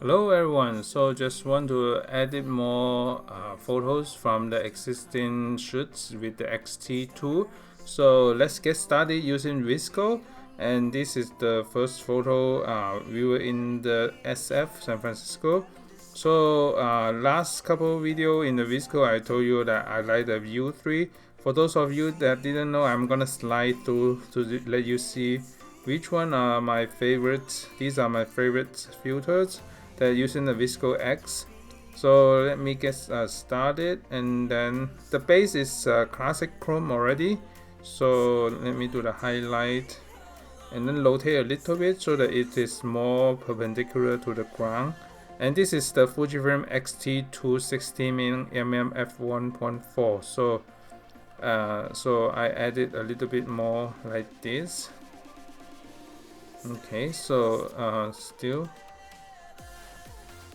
Hello everyone, so just want to edit more photos from the existing shoots with the X-T2. So let's get started using VSCO, and this is the first photo we were in the SF San Francisco. So last couple video in the VSCO I told you that I like the View 3. For those of you that didn't know, I'm gonna slide through to let you see which one are my favorites. These are my favorite filters that using the VSCO X. So let me get started, and then the base is classic chrome already. So let me do the highlight and then rotate a little bit so that it is more perpendicular to the ground. And this is the Fujifilm X-T2 16mm F1.4. So I added a little bit more like this. Okay, so still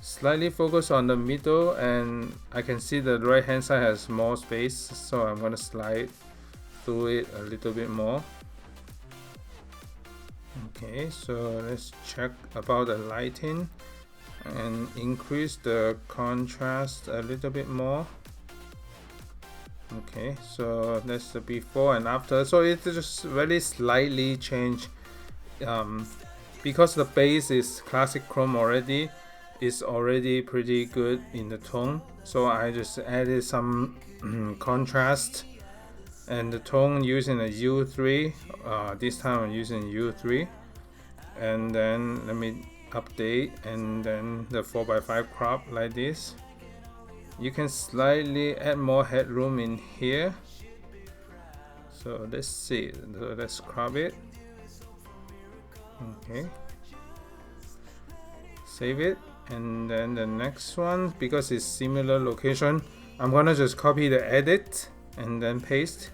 slightly focus on the middle, and I can see the right hand side has more space, so I'm gonna slide through it a little bit more. Okay, so let's check about the lighting and increase the contrast a little bit more. Okay, so that's the before and after. So it just very slightly changed because the base is classic chrome already. Is already pretty good in the tone, so I just added some contrast and the tone using a U3. This time I'm using U3, and then let me update, and then the 4x5 crop like this. You can slightly add more headroom in here, so let's see. So let's crop it. Okay, save it. And then the next one, because it's similar location, I'm gonna just copy the edit and then paste.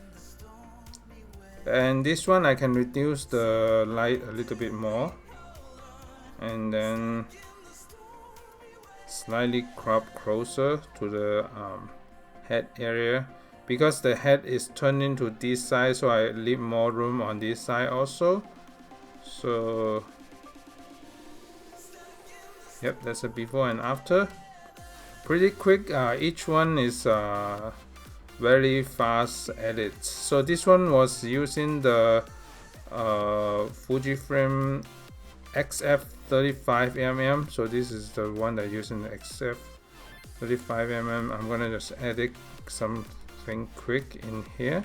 And this one I can reduce the light a little bit more, and then slightly crop closer to the head area, because the head is turning to this side, so I leave more room on this side also. So yep, that's a before and after. Pretty quick. Each one is very fast edits. So this one was using the Fujifilm XF35mm. So this is the one that using the XF35mm. I'm gonna just edit something quick in here.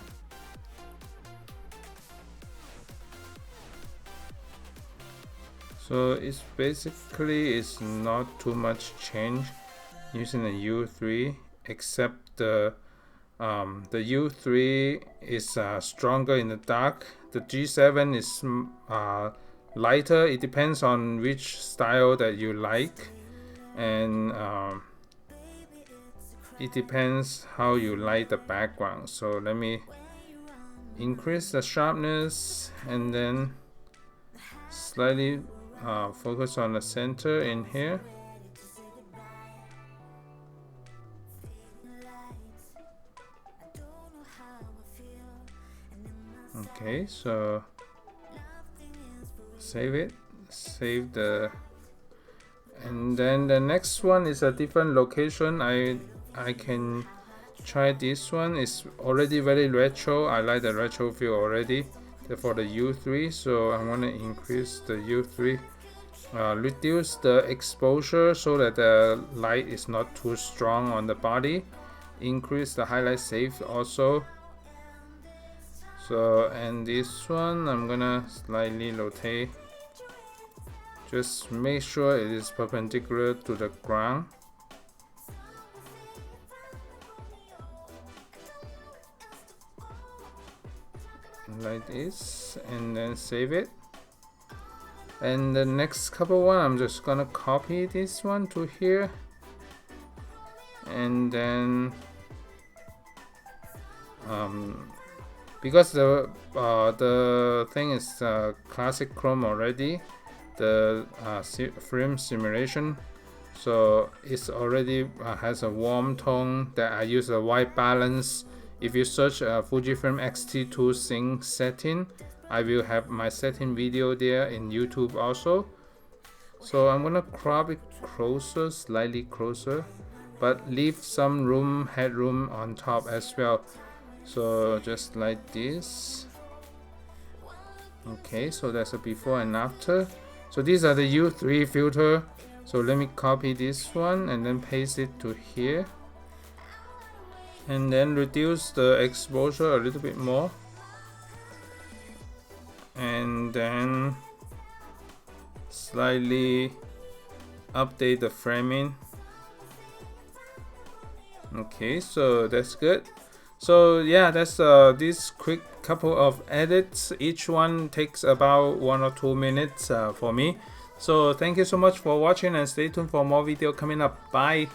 So it's basically it's not too much change using the U3, except the U3 is stronger in the dark. The G7 is lighter. It depends on which style that you like, and it depends how you light the background. So let me increase the sharpness and then slightly focus on the center in here. Okay, so save it, save the, and then the next one is a different location. I can try this one. It's already very retro. I like the retro feel already for the U3, so I want to increase the U3, reduce the exposure so that the light is not too strong on the body, increase the highlight safe also. So, and this one I'm gonna slightly rotate, just make sure it is perpendicular to the ground. Like this, and then save it. And the next couple one, I'm just gonna copy this one to here, and then because the thing is classic chrome already, the film simulation, so it's already has a warm tone that I use a white balance. If you search Fujifilm X-T2 sync setting, I will have my setting video there in YouTube also. So I'm gonna crop it closer, slightly closer, but leave some room, headroom on top as well. So just like this. Okay, so that's a before and after. So these are the U3 filter. So let me copy this one and then paste it to here. And then reduce the exposure a little bit more. And then slightly update the framing. Okay, so that's good. So yeah, that's this quick couple of edits. Each one takes about 1 or 2 minutes for me. So thank you so much for watching, and stay tuned for more video coming up. Bye.